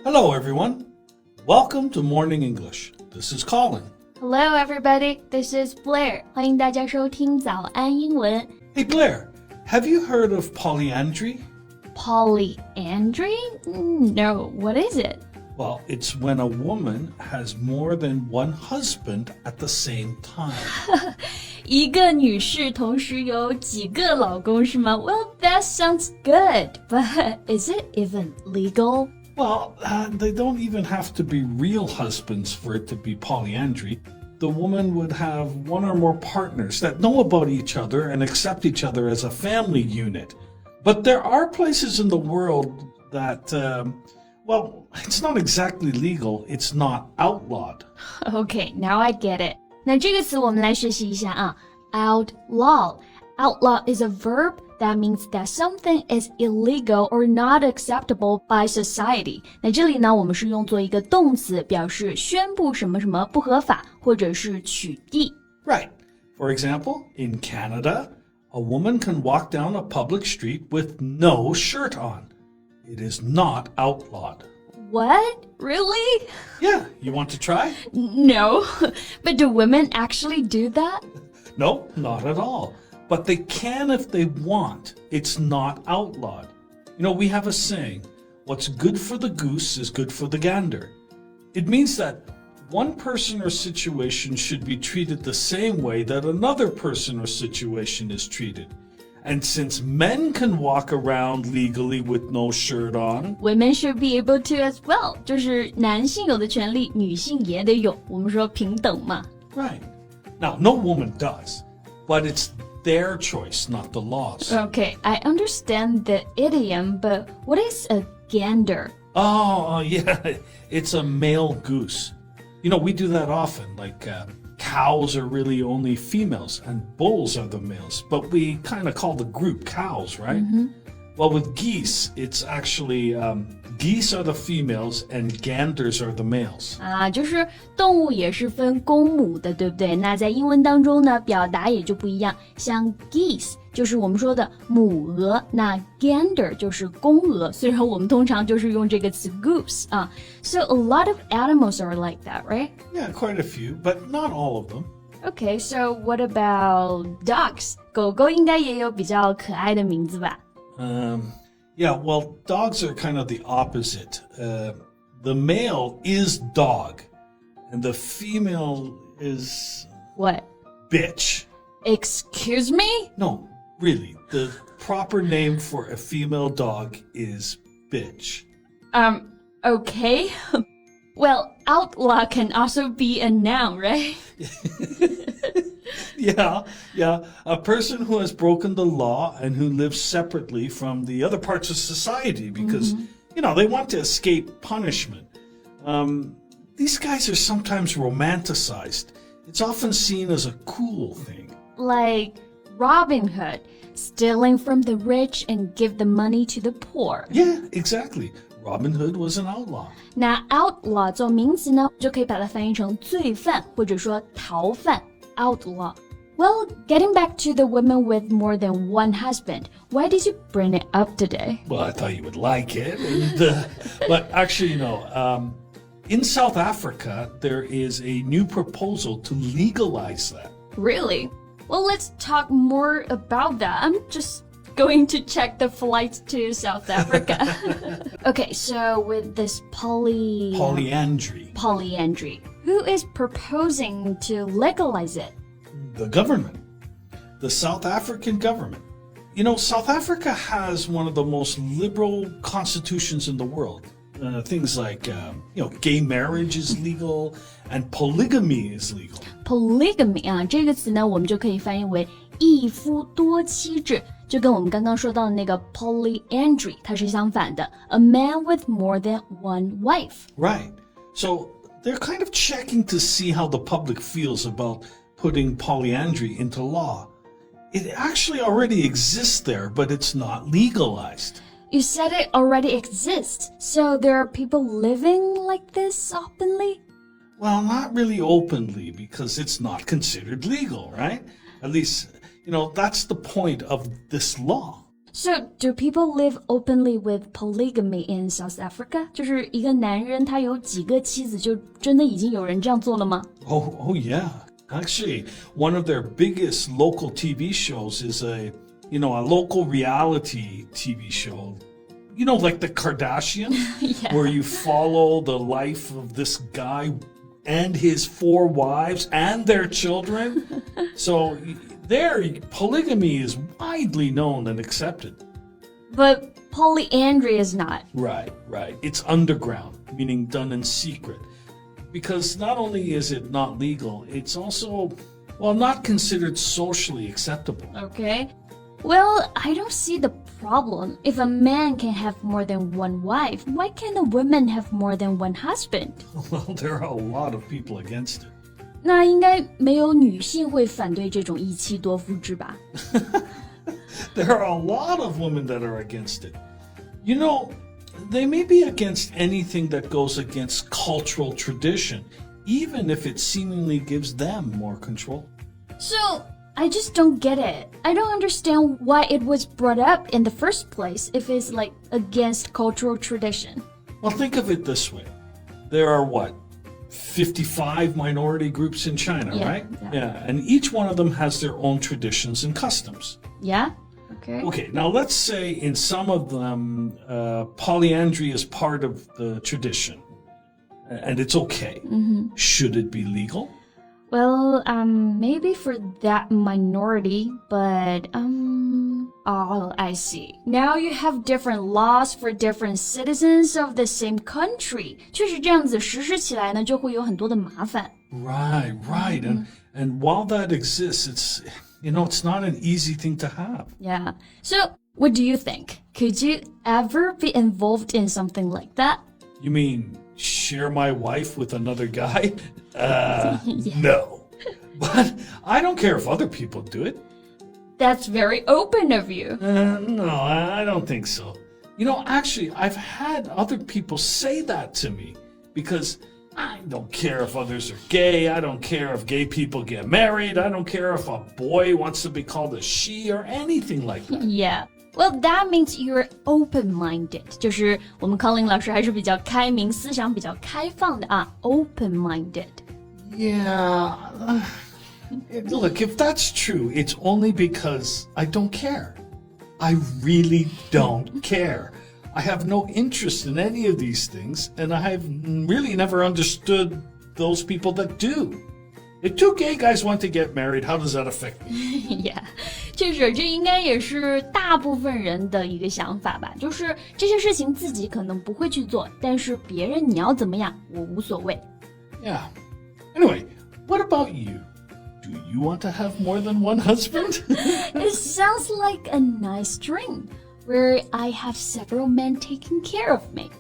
Hello, everyone. Welcome to Morning English. This is Colin. Hello, everybody. This is Blair. 欢迎大家收听早安英文。Hey, Blair, have you heard of Polyandry? Polyandry? No, what is it? Well, it's when a woman has more than one husband at the same time. 一个女士同时有几个老公是吗？ Well, that sounds good, but is it even legal? Well, they don't even have to be real husbands for it to be polyandry. The woman would have one or more partners that know about each other and accept each other as a family unit. But there are places in the world that, well, it's not exactly legal. It's not outlawed. Okay, now I get it. 那这个词我们来学习一下啊。Outlaw. Outlaw is a verb that means that something is illegal or not acceptable by society. 那这里呢，我们是用作一个动词，表示宣布什么什么不合法，或者是取缔。Right. For example, in Canada, a woman can walk down a public street with no shirt on. It is not outlawed. What? Really? Yeah, you want to try? No. But do women actually do that? No, not at all. But they can if they want. It's not outlawed. You know, we have a saying, what's good for the goose is good for the gander. It means that one person or situation should be treated the same way that another person or situation is treated. And since men can walk around legally with no shirt on, women should be able to as well. 就是男性有的权利，女性也得有。我们说平等嘛。Right. Now, no woman does, but it's their choice, not the law's. Okay, I understand the idiom, but what is a gander? Oh, yeah, it's a male goose. You know, we do that often, like cows are really only females and bulls are the males, but we kind of call the group cows, right? Mm-hmm. Well, with geese, it's actually geese are the females and ganders are the males. 啊，就是动物也是分公母的，对不对？那在英文当中呢，表达也就不一样。像 geese 就是我们说的母鹅，那 gander 就是公鹅。虽然我们通常就是用这个词 goose 啊。So a lot of animals are like that, right? Yeah, quite a few, but not all of them. Okay, so what about dogs? 狗狗应该也有比较可爱的名字吧？Yeah, well, dogs are kind of the opposite. The male is dog, and the female is... What? Bitch. Excuse me? No, really. The proper name for a female dog is bitch. Okay. Well, outlaw can also be a noun, right? Yeah. A person who has broken the law and who lives separately from the other parts of society because, you know, they want to escape punishment. These guys are sometimes romanticized. It's often seen as a cool thing. Like Robin Hood, stealing from the rich and give the money to the poor. Yeah, exactly. Robin Hood was an outlaw. 那 outlaw 做名词呢，就可以把它翻译成罪犯或者说逃犯 outlaw. Well, getting back to the women with more than one husband, why did you bring it up today? Well, I thought you would like it. And, but actually, you know, in South Africa, there is a new proposal to legalize that. Really? Well, let's talk more about that. I'm just going to check the flights to South Africa. Okay, so with this Polyandry. Who is proposing to legalize it? The government. The South African government. You know, South Africa has one of the most liberal constitutions in the world. Things like, you know, gay marriage is legal and polygamy is legal. Polygamy 啊，这个词呢，我们就可以翻译为一夫多妻制，就跟我们刚刚说到的那个 polyandry 它是相反的 ，a man with more than one wife. Right. So they're kind of checking to see how the public feels about putting polyandry into law. It actually already exists there, but it's not legalized. You said it already exists, so there are people living like this openly? Well, not really openly because it's not considered legal, right? At least, you know, that's the point of this law. So, do people live openly with polygamy in South Africa? 就是一个男人他有几个妻子，就真的已经有人这样做了吗？ Oh, yeah. Actually, one of their biggest local TV shows is a local reality TV show. Like the Kardashians, Yeah. where you follow the life of this guy and his 4 wives and their children. So there, polygamy is widely known and accepted. But polyandry is not. Right. It's underground, meaning done in secret. Because not only is it not legal, it's also, not considered socially acceptable. Okay. Well, I don't see the problem. If a man can have more than one wife, why can't a woman have more than one husband? Well, there are a lot of people against it. 那应该没有女性会反对这种一妻多夫制吧？ There are a lot of women that are against it. They may be against anything that goes against cultural tradition, even if it seemingly gives them more control. So, I just don't get it. I don't understand why it was brought up in the first place if it's like against cultural tradition. Well, think of it this way. There are 55 minority groups in China, Yeah, right? yeah. And each one of them has their own traditions and customs. Yeah? Okay. Okay, now let's say in some of them, polyandry is part of the tradition, and it's okay. Should it be legal? Well, maybe for that minority, but, I see. Now you have different laws for different citizens of the same country. 确实这样子实施起来呢，就会有很多的麻烦。 Right. And while that exists, it's not an easy thing to have. Yeah. So, what do you think? Could you ever be involved in something like that? You mean share my wife with another guy? No. But I don't care if other people do it. That's very open of you. No, I don't think so. Actually, I've had other people say that to me because I don't care if others are gay. I don't care if gay people get married. I don't care if a boy wants to be called a she or anything like that. Yeah. Well, that means you're open-minded. 就是我们 Colin 老师还是比较开明，思想比较开放的啊 open-minded. Yeah. Look, if that's true, it's only because I don't care. I really don't care. I have no interest in any of these things, and I have really never understood those people that do. If 2 gay guys want to get married, how does that affect me? Yeah. 确实，这应该也是大部分人的一个想法吧。就是这些事情自己可能不会去做，但是别人你要怎么样，我无所谓。 Yeah. Anyway, what about you? Do you want to have more than one husband? It sounds like a nice dream, where I have several men taking care of me.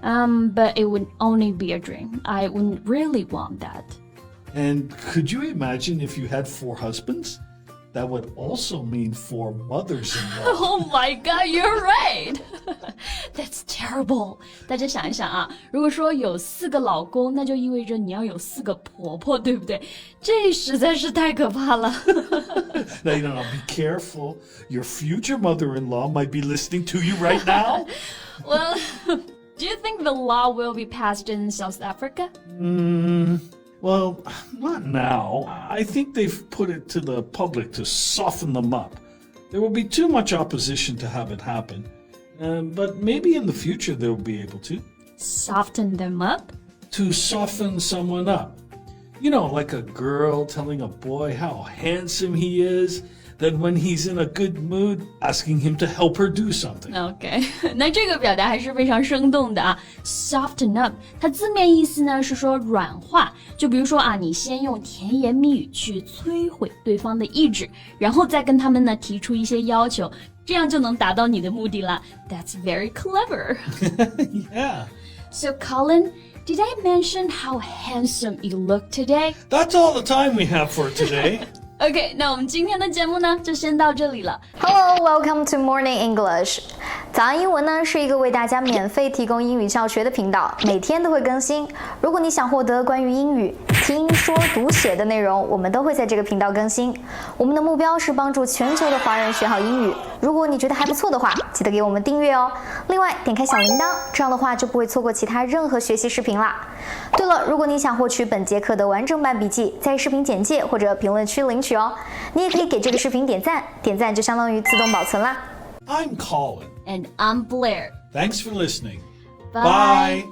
But it would only be a dream. I wouldn't really want that. And could you imagine if you had 4 husbands? That would also mean 4 mothers-in-law. Oh my god, you're right. That's terrible. 大家想一想啊，如果说有4个老公，那就意味着你要有4个婆婆，对不对？这实在是太可怕了。Now, be careful. Your future mother-in-law might be listening to you right now. Well, do you think the law will be passed in South Africa? Well, not now. I think they've put it to the public to soften them up. There will be too much opposition to have it happen. But maybe in the future they'll be able to. Soften them up? To soften someone up. Like a girl telling a boy how handsome he is, then when he's in a good mood, asking him to help her do something. Okay. 那这个表达还是非常生动的啊 Soften up 它字面意思呢是说软化，就比如说啊，你先用甜言蜜语去摧毁对方的意志，然后再跟他们呢提出一些要求，这样就能达到你的目的了。 That's very clever. Yeah. So Colin, did I mention how handsome you look today? That's all the time we have for today. OK, 那我们今天的节目呢就先到这里了。 Hello, welcome to Morning English. 早安英文呢是一个为大家免费提供英语教学的频道，每天都会更新。如果你想获得关于英语听说读写的内容，我们都会在这个频道更新。我们的目标是帮助全球的华人学好英语。如果你觉得还不错的话，记得给我们订阅哦。另外，点开小铃铛，这样的话就不会错过其他任何学习视频啦。对了，如果你想获取本节课的完整版笔记，在视频简介或者评论区领取哦。你也可以给这个视频点赞，点赞就相当于自动保存啦。I'm Colin. And I'm Blair. Thanks for listening. Bye.